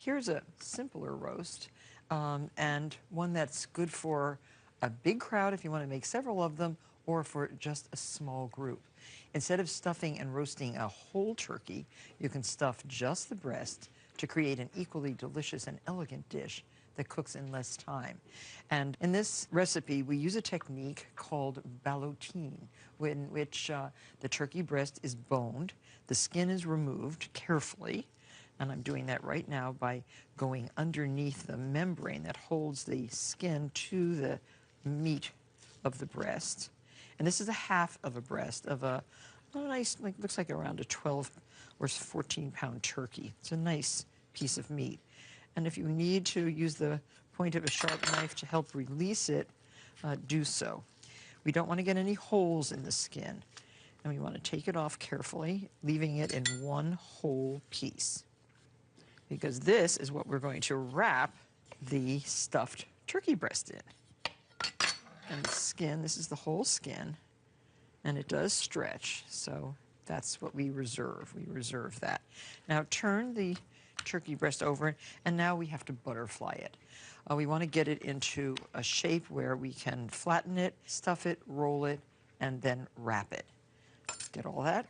Here's a simpler roast, and one that's good for a big crowd if you want to make several of them, or for just a small group. Instead of stuffing and roasting a whole turkey, you can stuff just the breast to create an equally delicious and elegant dish that cooks in less time. And in this recipe, we use a technique called ballotine, in which the turkey breast is boned, the skin is removed carefully, and I'm doing that right now by going underneath the membrane that holds the skin to the meat of the breast. And this is a half of a breast of a nice, looks like around a 12 or 14-pound turkey. It's a nice piece of meat. And if you need to use the point of a sharp knife to help release it, do so. We don't want to get any holes in the skin, and we want to take it off carefully, leaving it in one whole piece, because this is what we're going to wrap the stuffed turkey breast in. And the skin, this is the whole skin, and it does stretch, so that's what we reserve. We reserve that. Now turn the turkey breast over, and now we have to butterfly it. We want to get it into a shape where we can flatten it, stuff it, roll it, and then wrap it. Get all that?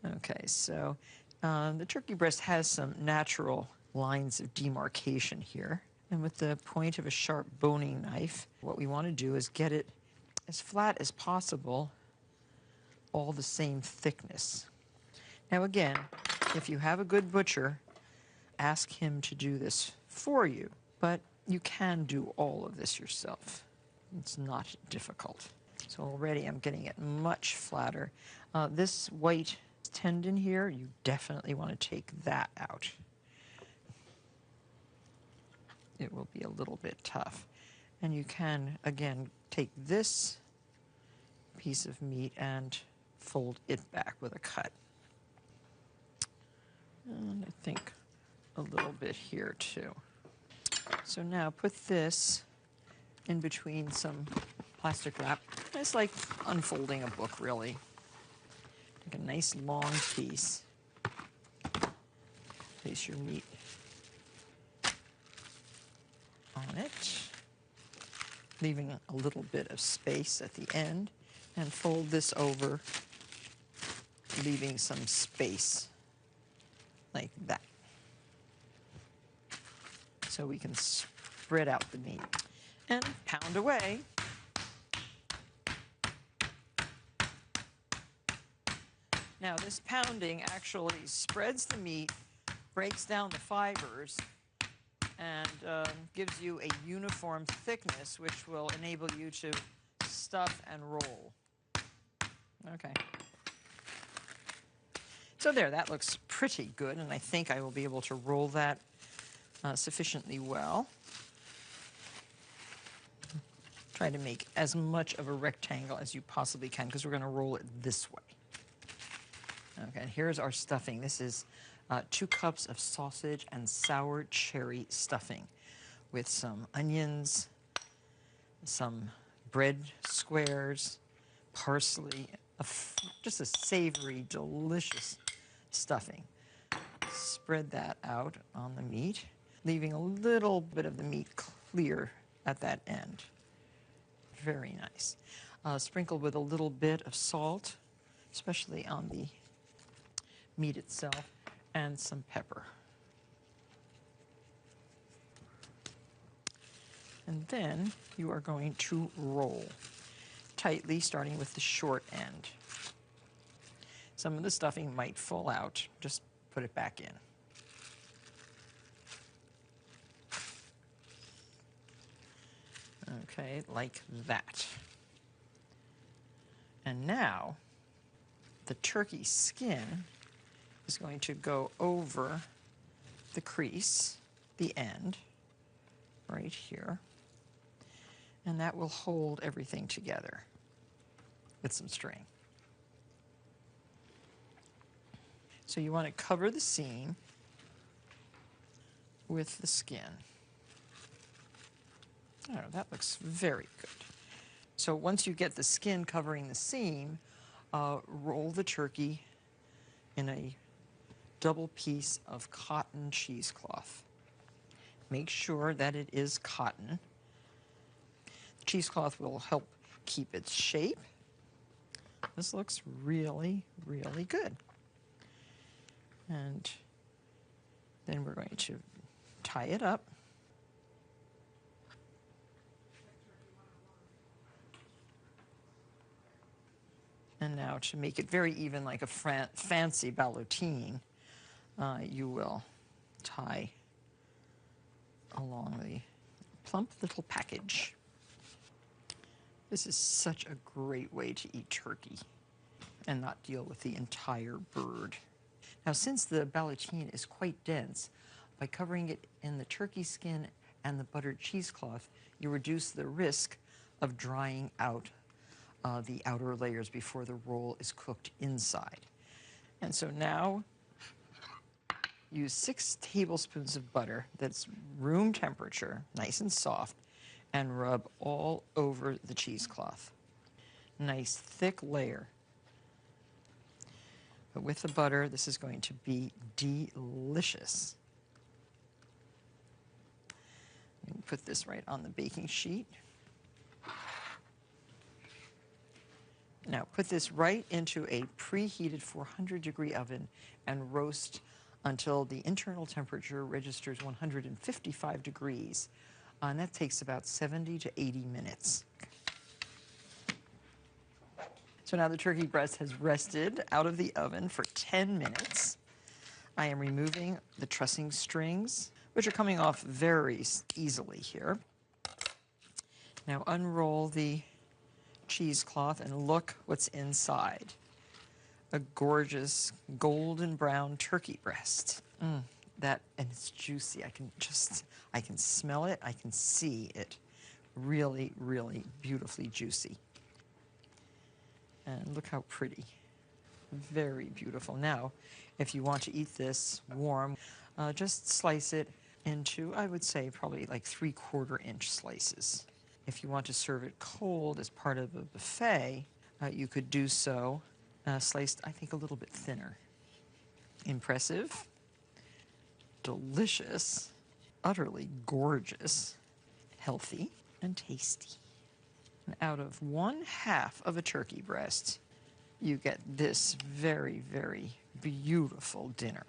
Okay, so the turkey breast has some natural lines of demarcation here. And with the point of a sharp boning knife, what we want to do is get it as flat as possible, all the same thickness. Now again, if you have a good butcher, ask him to do this for you, but you can do all of this yourself. It's not difficult. So already I'm getting it much flatter. This white tendon here, you definitely want to take that out. It will be a little bit tough. And you can, again, take this piece of meat and fold it back with a cut. And I think a little bit here too. So now put this in between some plastic wrap. It's like unfolding a book, really. Take a nice long piece. Place your meat on it, leaving a little bit of space at the end, and fold this over, leaving some space like that. So we can spread out the meat and pound away. Now this pounding actually spreads the meat, breaks down the fibers, and gives you a uniform thickness, which will enable you to stuff and roll. Okay. So there, that looks pretty good, and I think I will be able to roll that sufficiently well. Try to make as much of a rectangle as you possibly can, because we're going to roll it this way. Okay, and here's our stuffing. This is 2 cups of sausage and sour cherry stuffing with some onions, some bread squares, parsley, just a savory, delicious stuffing. Spread that out on the meat, leaving a little bit of the meat clear at that end. Very nice. Sprinkle with a little bit of salt, especially on the meat itself, and some pepper. And then you are going to roll tightly, starting with the short end. Some of the stuffing might fall out. Just put it back in. Okay, like that. And now the turkey skin is going to go over the crease, the end, right here. And that will hold everything together with some string. So you want to cover the seam with the skin. Oh, that looks very good. So once you get the skin covering the seam, roll the turkey in a double piece of cotton cheesecloth. Make sure that it is cotton. The cheesecloth will help keep its shape. This looks really, really good. And then we're going to tie it up. And now to make it very even, like a fancy ballotine, you will tie along the plump little package. This is such a great way to eat turkey and not deal with the entire bird. Now, since the ballotine is quite dense, by covering it in the turkey skin and the buttered cheesecloth, you reduce the risk of drying out the outer layers before the roll is cooked inside. And so now, use 6 tablespoons of butter that's room temperature, nice and soft, and rub all over the cheesecloth. Nice thick layer. But with the butter, this is going to be delicious. Put this right on the baking sheet. Now put this right into a preheated 400-degree oven and roast until the internal temperature registers 155 degrees. And that takes about 70 to 80 minutes. So now the turkey breast has rested out of the oven for 10 minutes. I am removing the trussing strings, which are coming off very easily here. Now unroll the cheesecloth and look what's inside. A gorgeous golden brown turkey breast. And it's juicy. I can smell it, I can see it. Really, really beautifully juicy. And look how pretty. Very beautiful. Now, if you want to eat this warm, just slice it into, I would say, probably like 3/4 inch slices. If you want to serve it cold as part of a buffet, you could do so sliced, I think, a little bit thinner. Impressive, delicious, utterly gorgeous, healthy, and tasty. And out of 1/2 of a turkey breast, you get this very, very beautiful dinner.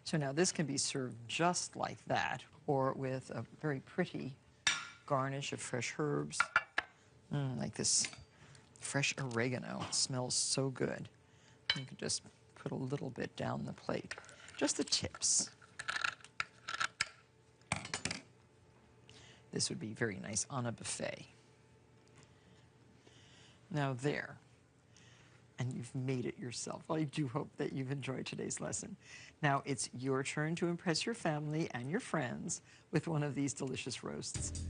So now this can be served just like that, or with a very pretty garnish of fresh herbs, like this fresh oregano. It smells so good. You can just put a little bit down the plate, just the tips. This would be very nice on a buffet. Now there, and you've made it yourself. Well, I do hope that you've enjoyed today's lesson. Now it's your turn to impress your family and your friends with one of these delicious roasts.